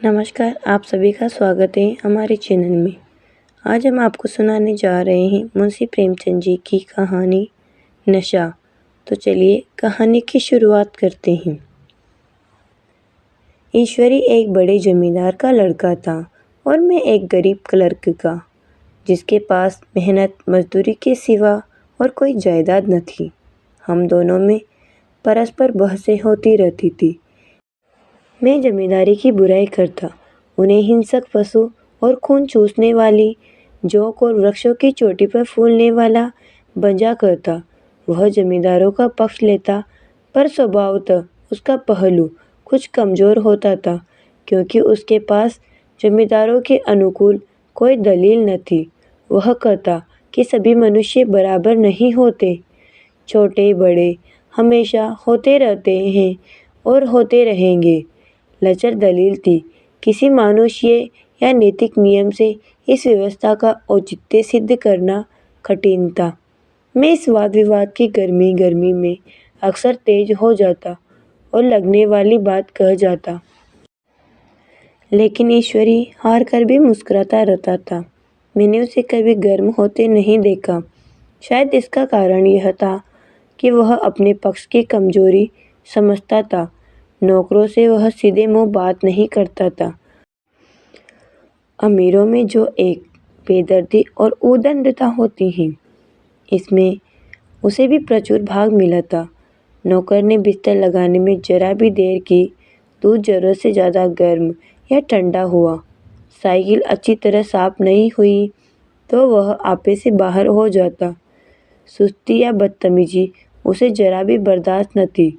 नमस्कार, आप सभी का स्वागत है हमारे चैनल में। आज हम आपको सुनाने जा रहे हैं मुंशी प्रेमचंद जी की कहानी नशा। तो चलिए कहानी की शुरुआत करते हैं। ईश्वरी एक बड़े जमींदार का लड़का था और मैं एक गरीब क्लर्क का, जिसके पास मेहनत मजदूरी के सिवा और कोई जायदाद न थी। हम दोनों में परस्पर बहसें होती रहती थी। मैं जमींदारी की बुराई करता, उन्हें हिंसक पशु और खून चूसने वाली जोंक और वृक्षों की चोटी पर फूलने वाला बंजा करता। वह जमींदारों का पक्ष लेता, पर स्वभावतः उसका पहलू कुछ कमजोर होता था, क्योंकि उसके पास जमींदारों के अनुकूल कोई दलील न थी। वह कहता कि सभी मनुष्य बराबर नहीं होते, छोटे बड़े हमेशा होते रहते हैं और होते रहेंगे। लचर दलील थी, किसी मानुषीय या नैतिक नियम से इस व्यवस्था का औचित्य सिद्ध करना कठिन था। मैं इस वाद विवाद की गर्मी में अक्सर तेज हो जाता और लगने वाली बात कह जाता, लेकिन ईश्वरी हार कर भी मुस्कुराता रहता था। मैंने उसे कभी गर्म होते नहीं देखा। शायद इसका कारण यह था कि वह अपने पक्ष की कमजोरी समझता था। नौकरों से वह सीधे मुंह बात नहीं करता था। अमीरों में जो एक बेदर्दी और उद्दंडता होती है, इसमें उसे भी प्रचुर भाग मिला था। नौकर ने बिस्तर लगाने में जरा भी देर की, दूध जरूरत से ज़्यादा गर्म या ठंडा हुआ, साइकिल अच्छी तरह साफ नहीं हुई तो वह आपे से बाहर हो जाता। सुस्ती या बदतमीजी उसे जरा भी बर्दाश्त न थी,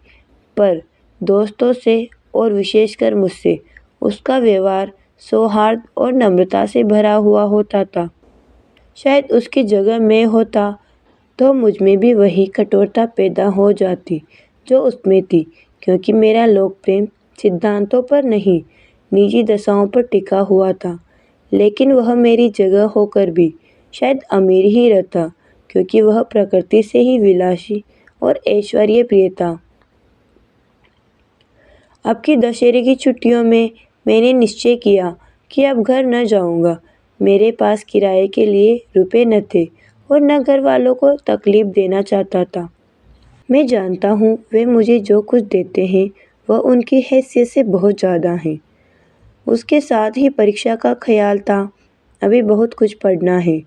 पर दोस्तों से और विशेषकर मुझसे उसका व्यवहार सौहार्द और नम्रता से भरा हुआ होता था। शायद उसकी जगह मैं होता तो मुझ में भी वही कठोरता पैदा हो जाती जो उसमें थी, क्योंकि मेरा लोक प्रेम सिद्धांतों पर नहीं, निजी दशाओं पर टिका हुआ था। लेकिन वह मेरी जगह होकर भी शायद अमीर ही रहता, क्योंकि वह प्रकृति से ही विलासी और ऐश्वर्य प्रिय था। अब की दशहरे की छुट्टियों में मैंने निश्चय किया कि अब घर न जाऊंगा। मेरे पास किराए के लिए रुपए न थे और न घर वालों को तकलीफ देना चाहता था। मैं जानता हूँ वे मुझे जो कुछ देते हैं वह उनकी हैसियत से बहुत ज़्यादा है। उसके साथ ही परीक्षा का ख्याल था। अभी बहुत कुछ पढ़ना है।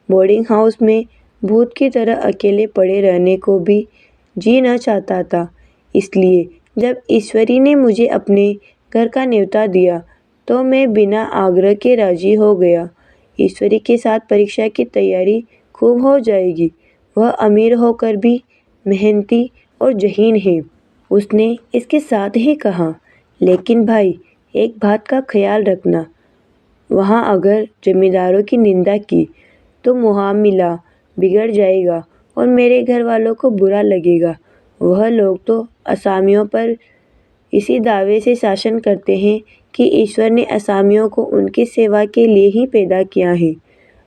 बोर्डिंग हाउस में भूत की तरह अकेले पड़े रहने को भी जी न चाहता था। इसलिए जब ईश्वरी ने मुझे अपने घर का न्योता दिया तो मैं बिना आग्रह के राजी हो गया। ईश्वरी के साथ परीक्षा की तैयारी खूब हो जाएगी। वह अमीर होकर भी मेहनती और ज़हीन है, उसने इसके साथ ही कहा। लेकिन भाई, एक बात का ख्याल रखना, वहाँ अगर जमींदारों की निंदा की तो मुआमिला बिगड़ जाएगा और मेरे घर वालों को बुरा लगेगा। वह लोग तो असामियों पर इसी दावे से शासन करते हैं कि ईश्वर ने असामियों को उनकी सेवा के लिए ही पैदा किया है।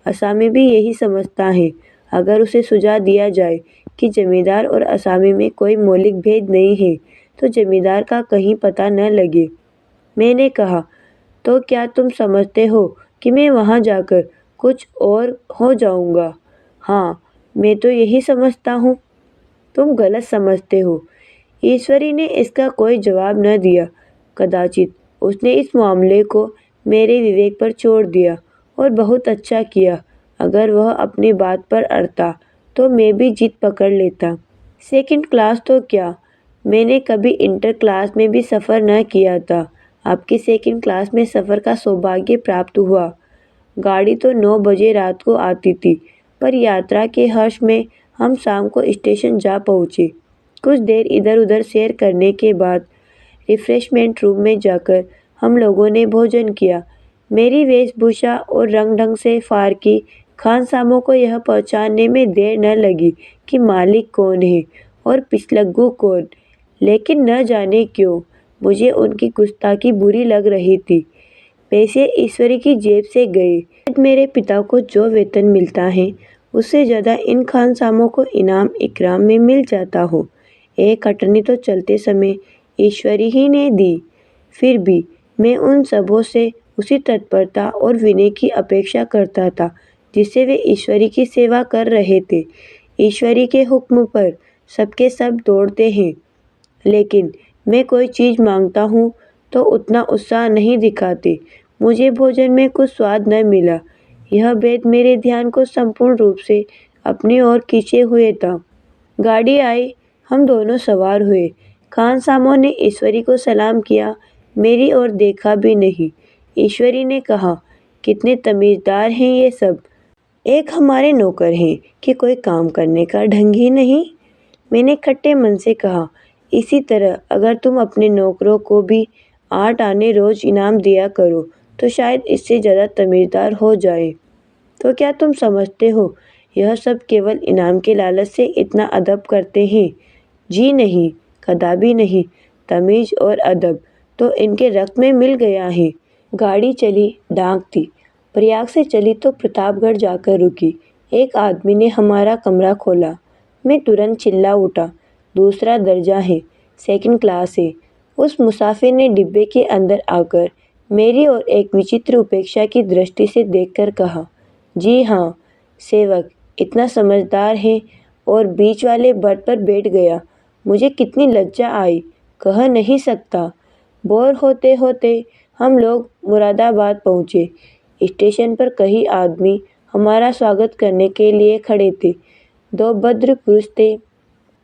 असामी भी यही समझता है। अगर उसे सुझाव दिया जाए कि जमींदार और असामी में कोई मौलिक भेद नहीं है तो जमींदार का कहीं पता न लगे। मैंने कहा, तो क्या तुम समझते हो कि मैं वहाँ जाकर कुछ और हो जाऊँगा? हाँ, मैं तो यही समझता हूँ। तुम गलत समझते हो। ईश्वरी ने इसका कोई जवाब न दिया। कदाचित उसने इस मामले को मेरे विवेक पर छोड़ दिया और बहुत अच्छा किया। अगर वह अपनी बात पर अड़ता तो मैं भी जिद पकड़ लेता। सेकंड क्लास तो क्या, मैंने कभी इंटर क्लास में भी सफ़र न किया था। आपकी सेकंड क्लास में सफ़र का सौभाग्य प्राप्त हुआ। गाड़ी तो 9 बजे रात को आती थी, पर यात्रा के हर्ष में हम शाम को स्टेशन जा पहुँचे। कुछ देर इधर उधर सैर करने के बाद रिफ्रेशमेंट रूम में जाकर हम लोगों ने भोजन किया। मेरी वेशभूषा और रंग ढंग से फारकी खानसामों को यह पहचानने में देर न लगी कि मालिक कौन है और पिछलग्गू कौन। लेकिन न जाने क्यों मुझे उनकी गुस्ताखी बुरी लग रही थी। पैसे ईश्वरी की जेब से गए। मेरे पिता को जो वेतन मिलता है उससे ज़्यादा इन खानसामों को इनाम इकराम में मिल जाता हो। एक अटनी तो चलते समय ईश्वरी ही ने दी। फिर भी मैं उन सबों से उसी तत्परता और विनय की अपेक्षा करता था जिससे वे ईश्वरी की सेवा कर रहे थे। ईश्वरी के हुक्म पर सबके सब दौड़ते हैं, लेकिन मैं कोई चीज़ मांगता हूँ तो उतना उत्साह नहीं दिखाते। मुझे भोजन में कुछ स्वाद न मिला। यह भेद मेरे ध्यान को संपूर्ण रूप से अपनी ओर खींचे हुए था। गाड़ी आई, हम दोनों सवार हुए। खान सामों ने ईश्वरी को सलाम किया, मेरी ओर देखा भी नहीं। ईश्वरी ने कहा, कितने तमीज़दार हैं ये सब। एक हमारे नौकर हैं कि कोई काम करने का ढंग ही नहीं। मैंने खट्टे मन से कहा, इसी तरह अगर तुम अपने नौकरों को भी 8 आने रोज इनाम दिया करो तो शायद इससे ज़्यादा तमीज़दार हो जाए। तो क्या तुम समझते हो यह सब केवल इनाम के लालच से इतना अदब करते हैं? जी नहीं, कदापि नहीं। तमीज़ और अदब तो इनके रक्त में मिल गया है। गाड़ी चली, डाक थी। प्रयाग से चली तो प्रतापगढ़ जाकर रुकी। एक आदमी ने हमारा कमरा खोला। मैं तुरंत चिल्ला उठा, दूसरा दर्जा है, सेकंड क्लास है। उस मुसाफिर ने डिब्बे के अंदर आकर मेरी ओर एक विचित्र उपेक्षा की दृष्टि से देखकर कहा, जी हाँ, सेवक इतना समझदार है, और बीच वाले बर्थ पर बैठ गया। मुझे कितनी लज्जा आई, कह नहीं सकता। बोर होते होते हम लोग मुरादाबाद पहुँचे। स्टेशन पर कई आदमी हमारा स्वागत करने के लिए खड़े थे। 2 भद्र पुरुष थे,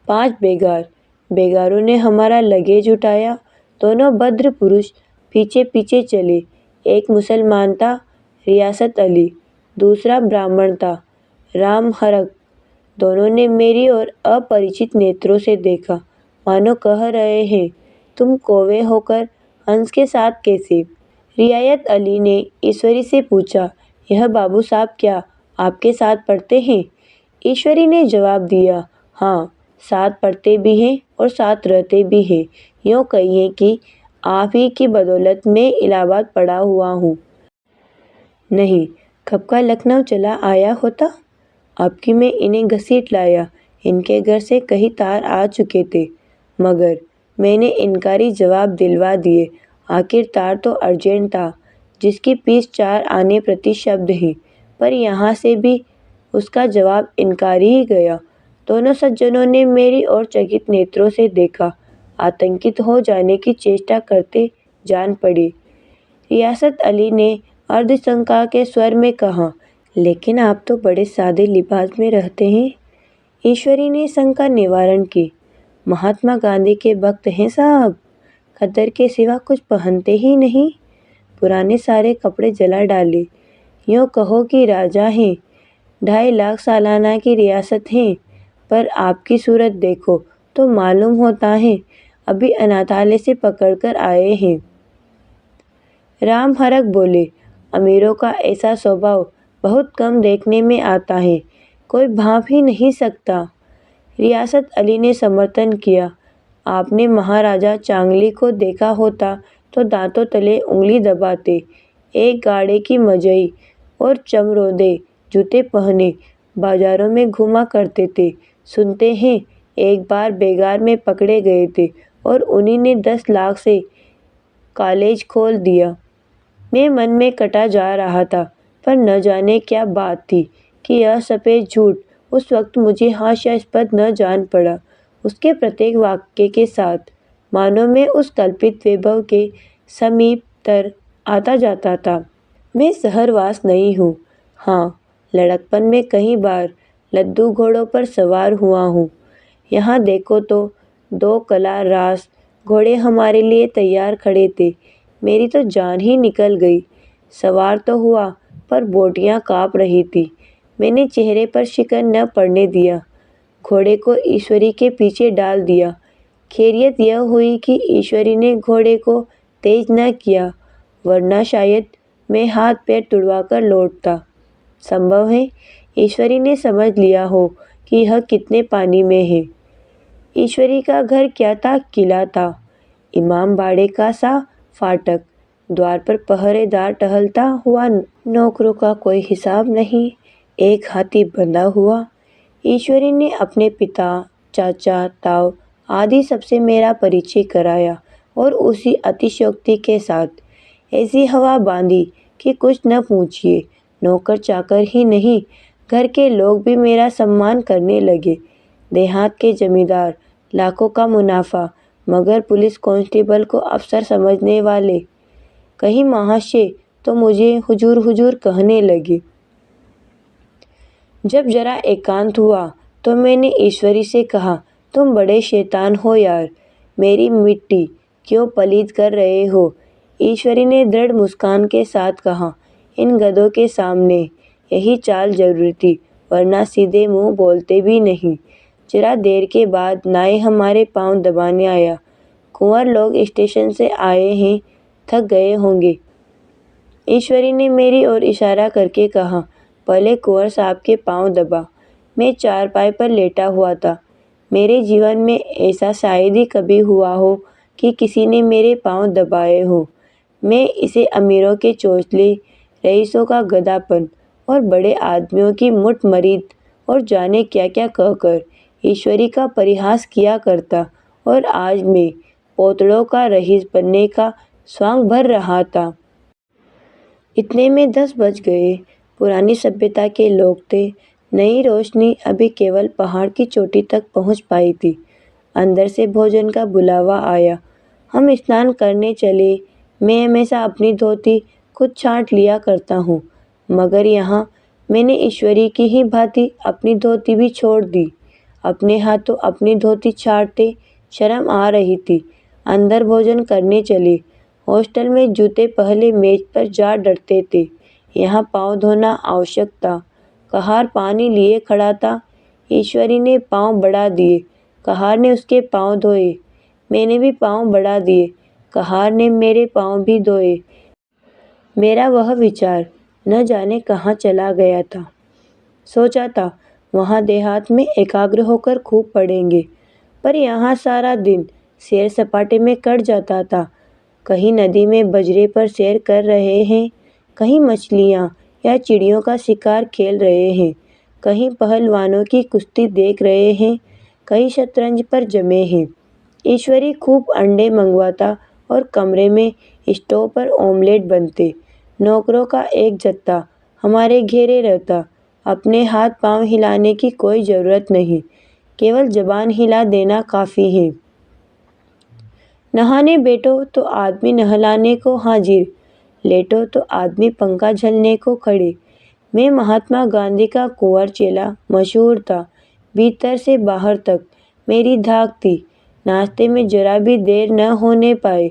5 बेगार। बेगारों ने हमारा लगेज उठाया। दोनों भद्र पुरुष पीछे पीछे चले। एक मुसलमान था, रियासत अली। दूसरा ब्राह्मण था, राम हरक। दोनों ने मेरी ओर अपरिचित नेत्रों से देखा, मानो कह रहे हैं, तुम कौवे होकर हंस के साथ कैसे? रियायत अली ने ईश्वरी से पूछा, यह बाबू साहब क्या आपके साथ पढ़ते हैं? ईश्वरी ने जवाब दिया, हाँ, साथ पढ़ते भी हैं और साथ रहते भी हैं। यूँ कहिए कि आप ही की बदौलत मैं इलाहाबाद पढ़ा हुआ हूँ। नहीं, कब का लखनऊ चला आया होता। अब कि मैं इन्हें घसीट लाया। इनके घर से कई तार आ चुके थे, मगर मैंने इनकारी जवाब दिलवा दिए। आखिर तार तो अर्जेंट था, जिसकी फीस 4 आने प्रति शब्द है, पर यहाँ से भी उसका जवाब इनकारी ही गया। दोनों सज्जनों ने मेरी ओर चकित नेत्रों से देखा, आतंकित हो जाने की चेष्टा करते जान पड़े। रियासत अली ने अर्धशंका के स्वर में कहा, लेकिन आप तो बड़े सादे लिबास में रहते हैं। ईश्वरी ने शंका निवारण की, महात्मा गांधी के भक्त हैं साहब, खद्दर के सिवा कुछ पहनते ही नहीं। पुराने सारे कपड़े जला डाले। यूँ कहो कि राजा हैं। 2.5 लाख सालाना की रियासत है, पर आपकी सूरत देखो तो मालूम होता है अभी अनाथालय से पकड़कर आए हैं। राम हरक बोले, अमीरों का ऐसा स्वभाव बहुत कम देखने में आता है, कोई भांप ही नहीं सकता। रियासत अली ने समर्थन किया, आपने महाराजा चांगली को देखा होता तो दांतों तले उंगली दबाते। एक गाड़े की मजई और चमरोदे जूते पहने बाजारों में घुमा करते थे। सुनते हैं एक बार बेगार में पकड़े गए थे और उन्हीं ने 10 लाख से कॉलेज खोल दिया। मैं मन में कटा जा रहा था, पर न जाने क्या बात थी कि यह सफ़ेद झूठ उस वक्त मुझे हास्यास्पद न जान पड़ा। उसके प्रत्येक वाक्य के साथ मानो मैं उस कल्पित वैभव के समीप तर आता जाता था। मैं शहरवास नहीं हूँ। हाँ, लड़कपन में कई बार लद्दू घोड़ों पर सवार हुआ हूँ। यहाँ देखो तो 2 कला रास घोड़े हमारे लिए तैयार खड़े थे। मेरी तो जान ही निकल गई। सवार तो हुआ, पर बोटियाँ काँप रही थी। मैंने चेहरे पर शिकन न पड़ने दिया। घोड़े को ईश्वरी के पीछे डाल दिया। खैरियत यह हुई कि ईश्वरी ने घोड़े को तेज न किया, वरना शायद मैं हाथ पैर तुड़वाकर लौटता। संभव है ईश्वरी ने समझ लिया हो कि यह कितने पानी में है। ईश्वरी का घर क्या था, किला था। इमाम बाड़े का सा फाटक, द्वार पर पहरेदार टहलता हुआ, नौकरों का कोई हिसाब नहीं, एक हाथी बंधा हुआ। ईश्वरी ने अपने पिता, चाचा, ताऊ आदि सबसे मेरा परिचय कराया और उसी अतिशयोक्ति के साथ ऐसी हवा बांधी कि कुछ न पूछिए, नौकर चाकर ही नहीं, घर के लोग भी मेरा सम्मान करने लगे। देहात के जमींदार, लाखों का मुनाफा, मगर पुलिस कांस्टेबल को अफसर समझने वाले, कहीं महाशय तो मुझे हुजूर हुजूर कहने लगे। जब जरा एकांत हुआ तो मैंने ईश्वरी से कहा, तुम बड़े शैतान हो यार, मेरी मिट्टी क्यों पलीद कर रहे हो? ईश्वरी ने दृढ़ मुस्कान के साथ कहा, इन गधों के सामने यही चाल जरूरी थी, वरना सीधे मुंह बोलते भी नहीं। जरा देर के बाद नाई हमारे पांव दबाने आया। कुंवर लोग स्टेशन से आए हैं, थक गए होंगे। ईश्वरी ने मेरी ओर इशारा करके कहा, पहले कुंवर साहब के पांव दबा। मैं चारपाई पर लेटा हुआ था। मेरे जीवन में ऐसा शायद ही कभी हुआ हो कि किसी ने मेरे पांव दबाए हो। मैं इसे अमीरों के चोंचले, रईसों का गधापन और बड़े आदमियों की मुठमरीद और जाने क्या क्या कहकर ईश्वरी का परिहास किया करता, और आज मैं पोतड़ों का रईस बनने का स्वांग भर रहा था। इतने में 10 बज गए। पुरानी सभ्यता के लोग थे। नई रोशनी अभी केवल पहाड़ की चोटी तक पहुंच पाई थी। अंदर से भोजन का बुलावा आया। हम स्नान करने चले। मैं हमेशा अपनी धोती खुद छांट लिया करता हूँ, मगर यहाँ मैंने ईश्वरी की ही भांति अपनी धोती भी छोड़ दी। अपने हाथों अपनी धोती छांटते शर्म आ रही थी। अंदर भोजन करने चले। हॉस्टल में जूते पहले मेज पर जा डरते थे, यहाँ पाँव धोना आवश्यक था। कहार पानी लिए खड़ा था। ईश्वरी ने पाँव बढ़ा दिए, कहार ने उसके पाँव धोए। मैंने भी पाँव बढ़ा दिए, कहार ने मेरे पाँव भी धोए। मेरा वह विचार न जाने कहाँ चला गया था। सोचा था वहाँ देहात में एकाग्र होकर खूब पढ़ेंगे, पर यहाँ सारा दिन सैर सपाटे में कट जाता था। कहीं नदी में बजरे पर सैर कर रहे हैं, कहीं मछलियाँ या चिड़ियों का शिकार खेल रहे हैं, कहीं पहलवानों की कुश्ती देख रहे हैं, कहीं शतरंज पर जमे हैं। ईश्वरी खूब अंडे मंगवाता और कमरे में स्टोव पर ऑमलेट बनते। नौकरों का एक जत्था हमारे घेरे रहता। अपने हाथ पांव हिलाने की कोई ज़रूरत नहीं, केवल जबान हिला देना काफ़ी है। नहाने बैठो तो आदमी नहलाने को हाजिर, लेटो तो आदमी पंखा झलने को खड़े। मैं महात्मा गांधी का कुंवर चेला मशहूर था। भीतर से बाहर तक मेरी धाक थी। नाश्ते में जरा भी देर न होने पाए,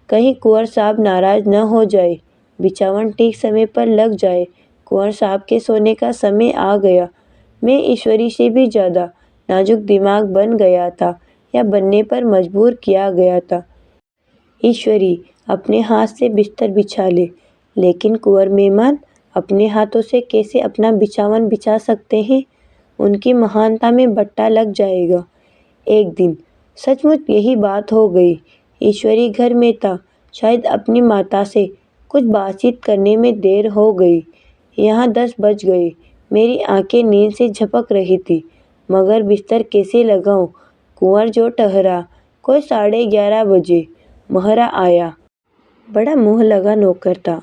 कहीं कुंवर साहब नाराज न हो जाए, बिछावन ठीक समय पर लग जाए। कुंवर साहब के सोने का समय आ गया। मैं ईश्वरी से भी ज़्यादा नाजुक दिमाग बन गया था, या बनने पर मजबूर किया गया था। ईश्वरी अपने हाथ से बिस्तर बिछा ले, लेकिन कुंवर मेहमान अपने हाथों से कैसे अपना बिछावन बिछा सकते हैं? उनकी महानता में बट्टा लग जाएगा। एक दिन सचमुच यही बात हो गई। ईश्वरी घर में था। शायद अपनी माता से कुछ बातचीत करने में देर हो गई। यहाँ 10 बज गए। मेरी आंखें नींद से झपक रही थी, मगर बिस्तर कैसे लगाऊं? कुंवर जो ठहरा, कोई 11:30 बजे महरा आया। बड़ा मुँह लगा नौकर था।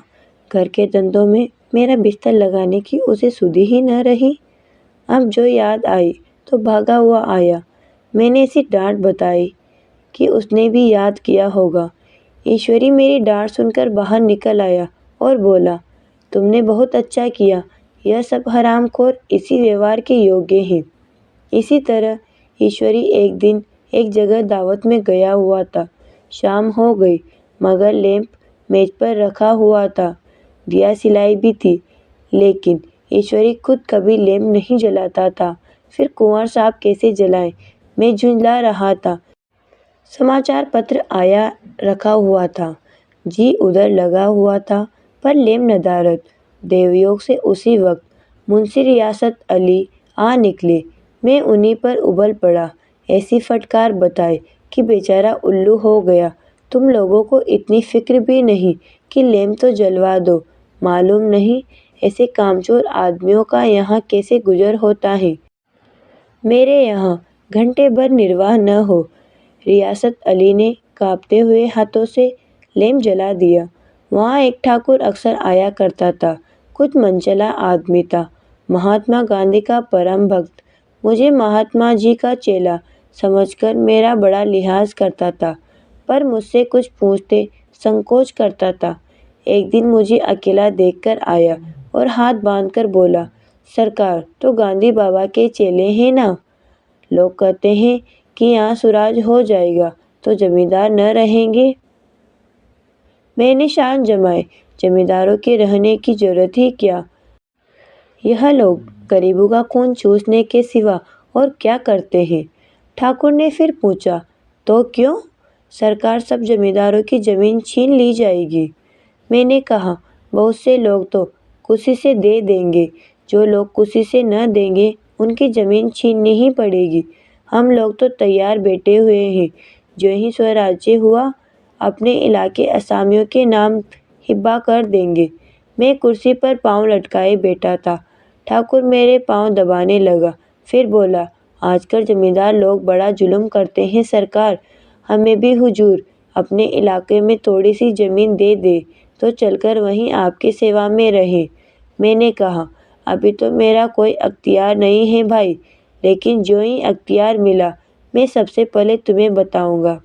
घर के धंधों में मेरा बिस्तर लगाने की उसे सुधि ही न रही। अब जो याद आई तो भागा हुआ आया। मैंने ऐसी डांट बताई कि उसने भी याद किया होगा। ईश्वरी मेरी डांट सुनकर बाहर निकल आया और बोला, तुमने बहुत अच्छा किया। यह सब हरामखोर इसी व्यवहार के योग्य हैं। इसी तरह ईश्वरी एक दिन एक जगह दावत में गया हुआ था। शाम हो गई, मगर लैंप मेज पर रखा हुआ था। दिया सिलाई भी थी, लेकिन ईश्वरी खुद कभी लैंप नहीं जलाता था। फिर कुंवर साहब कैसे जलाएं? मैं झुंझला रहा था। समाचार पत्र आया रखा हुआ था। जी उधर लगा हुआ था, पर लैंप नदारद। देवयोग से उसी वक्त मुंशी रियासत अली आ निकले। मैं उन्हीं पर उबल पड़ा। ऐसी फटकार बताए कि बेचारा उल्लू हो गया। तुम लोगों को इतनी फिक्र भी नहीं कि लैंप तो जलवा दो। मालूम नहीं ऐसे कामचोर आदमियों का यहाँ कैसे गुजर होता है। मेरे यहाँ घंटे भर निर्वाह न हो। रियासत अली ने कांपते हुए हाथों से लैंप जला दिया। वहाँ एक ठाकुर अक्सर आया करता था। कुछ मनचला आदमी था, महात्मा गांधी का परम भक्त। मुझे महात्मा जी का चेला समझकर मेरा बड़ा लिहाज करता था, पर मुझसे कुछ पूछते संकोच करता था। एक दिन मुझे अकेला देखकर आया और हाथ बांधकर बोला, सरकार तो गांधी बाबा के चेले हैं ना? लोग कहते हैं कि यहाँ सुराज हो जाएगा तो जमींदार न रहेंगे। मैंने शान जमाए, जमींदारों के रहने की जरूरत ही क्या? यह लोग गरीबों का खून चूसने के सिवा और क्या करते हैं? ठाकुर ने फिर पूछा, तो क्यों? सरकार सब जमींदारों की जमीन छीन ली जाएगी। मैंने कहा, बहुत से लोग तो खुशी से दे देंगे, जो लोग खुशी से न देंगे उनकी जमीन छीननी ही पड़ेगी। हम लोग तो तैयार बैठे हुए हैं, जो ही स्वराज्य हुआ अपने इलाके असामियों के नाम हिब्बा कर देंगे। मैं कुर्सी पर पाँव लटकाए बैठा था। ठाकुर मेरे पाँव दबाने लगा, फिर बोला, आजकल जमींदार लोग बड़ा जुल्म करते हैं सरकार। हमें भी हुजूर अपने इलाके में थोड़ी सी जमीन दे दे तो चलकर वहीं आपकी सेवा में रहे। मैंने कहा, अभी तो मेरा कोई अख्तियार नहीं है भाई, लेकिन जो ही अख्तियार मिला मैं सबसे पहले तुम्हें बताऊंगा।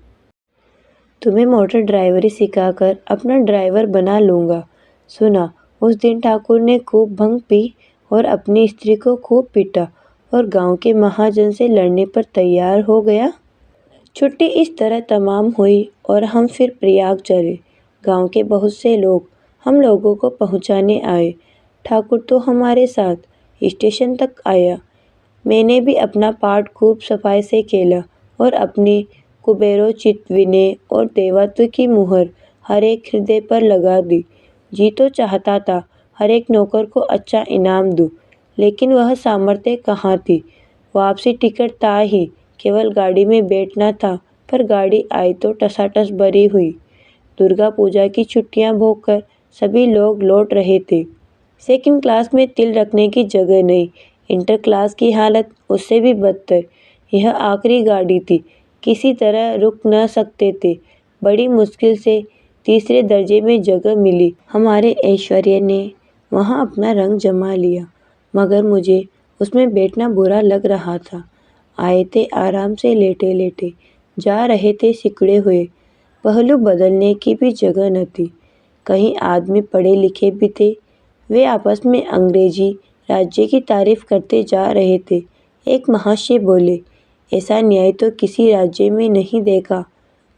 तुम्हें मोटर ड्राइवरी सिखाकर अपना ड्राइवर बना लूँगा। सुना, उस दिन ठाकुर ने खूब भंग पी और अपनी स्त्री को खूब पीटा और गांव के महाजन से लड़ने पर तैयार हो गया। छुट्टी इस तरह तमाम हुई और हम फिर प्रयाग चले। गांव के बहुत से लोग हम लोगों को पहुंचाने आए। ठाकुर तो हमारे साथ स्टेशन तक आया। मैंने भी अपना पार्ट खूब सफाई से खेला और अपनी कुबेरोचित विनय और देवत्व की मुहर हर एक हृदय पर लगा दी। जी तो चाहता था हर एक नौकर को अच्छा इनाम दूं, लेकिन वह सामर्थ्य कहाँ थी। वापसी टिकट था ही, केवल गाड़ी में बैठना था, पर गाड़ी आई तो टसाटस भरी हुई। दुर्गा पूजा की छुट्टियां भोगकर सभी लोग लौट रहे थे। सेकंड क्लास में तिल रखने की जगह नहीं। इंटर क्लास की हालत उससे भी बदतर। यह आखिरी गाड़ी थी, किसी तरह रुक न सकते थे। बड़ी मुश्किल से तीसरे दर्जे में जगह मिली। हमारे ऐश्वर्य ने वहाँ अपना रंग जमा लिया, मगर मुझे उसमें बैठना बुरा लग रहा था। आए थे आराम से लेटे लेटे, जा रहे थे सिकुड़े हुए। पहलू बदलने की भी जगह न थी। कहीं आदमी पढ़े लिखे भी थे। वे आपस में अंग्रेजी राज्य की तारीफ करते जा रहे थे। एक महाशय बोले, ऐसा न्याय तो किसी राज्य में नहीं देखा।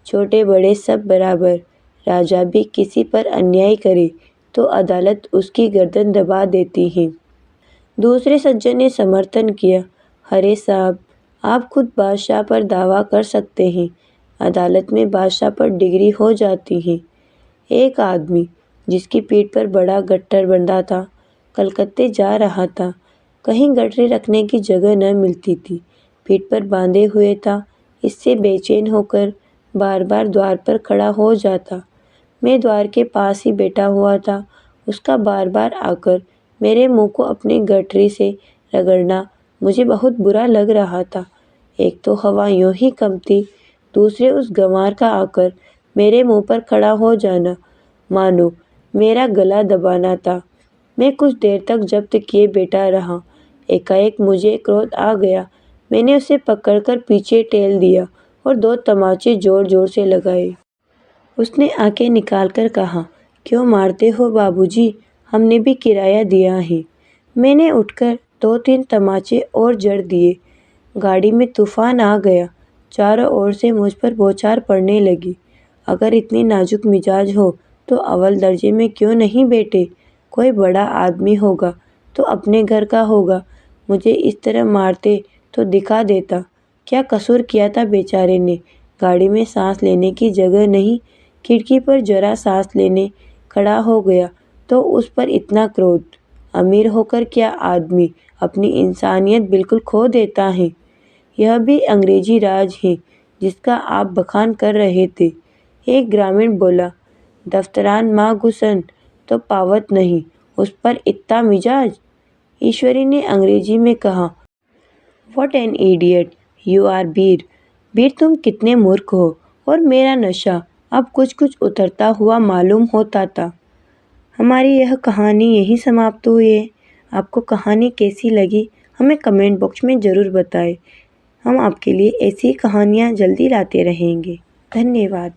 छोटे बड़े सब बराबर। राजा भी किसी पर अन्याय करे तो अदालत उसकी गर्दन दबा देती है। दूसरे सज्जन ने समर्थन किया, अरे साहब, आप खुद बादशाह पर दावा कर सकते हैं, अदालत में बादशाह पर डिग्री हो जाती है। एक आदमी जिसकी पीठ पर बड़ा गट्टर बंधा था, कलकत्ते जा रहा था। कहीं गठरी रखने की जगह न मिलती थी। पीठ पर बांधे हुए था, इससे बेचैन होकर बार बार द्वार पर खड़ा हो जाता। मैं द्वार के पास ही बैठा हुआ था। उसका बार बार आकर मेरे मुंह को अपनी गठरी से रगड़ना मुझे बहुत बुरा लग रहा था। एक तो हवा यूं ही कम थी, दूसरे उस गंवार का आकर मेरे मुंह पर खड़ा हो जाना मानो मेरा गला दबाना था। मैं कुछ देर तक जब्त किए बैठा रहा। एकाएक मुझे क्रोध आ गया। मैंने उसे पकड़कर पीछे टेल दिया और 2 तमाचे जोर जोर से लगाए। उसने आंखें निकालकर कहा, क्यों मारते हो बाबूजी, हमने भी किराया दिया है। मैंने उठकर 2-3 तमाचे और जड़ दिए। गाड़ी में तूफान आ गया। चारों ओर से मुझ पर बौछार पड़ने लगी। अगर इतनी नाजुक मिजाज हो तो अव्वल दर्जे में क्यों नहीं बैठे? कोई बड़ा आदमी होगा तो अपने घर का होगा। मुझे इस तरह मारते तो दिखा देता। क्या कसूर किया था बेचारे ने? गाड़ी में सांस लेने की जगह नहीं, खिड़की पर जरा सांस लेने खड़ा हो गया तो उस पर इतना क्रोध। अमीर होकर क्या आदमी अपनी इंसानियत बिल्कुल खो देता है? यह भी अंग्रेजी राज है जिसका आप बखान कर रहे थे। एक ग्रामीण बोला, दफ्तरान माँ घुसन तो पावत नहीं, उस पर इतना मिजाज। ईश्वरी ने अंग्रेजी में कहा, what an idiot you are Veer. Veer तुम कितने मूर्ख हो। और मेरा नशा अब कुछ कुछ उतरता हुआ मालूम होता था। हमारी यह कहानी यहीं समाप्त हुई है। आपको कहानी कैसी लगी हमें कमेंट बॉक्स में ज़रूर बताएं। हम आपके लिए ऐसी कहानियाँ जल्दी लाते रहेंगे। धन्यवाद।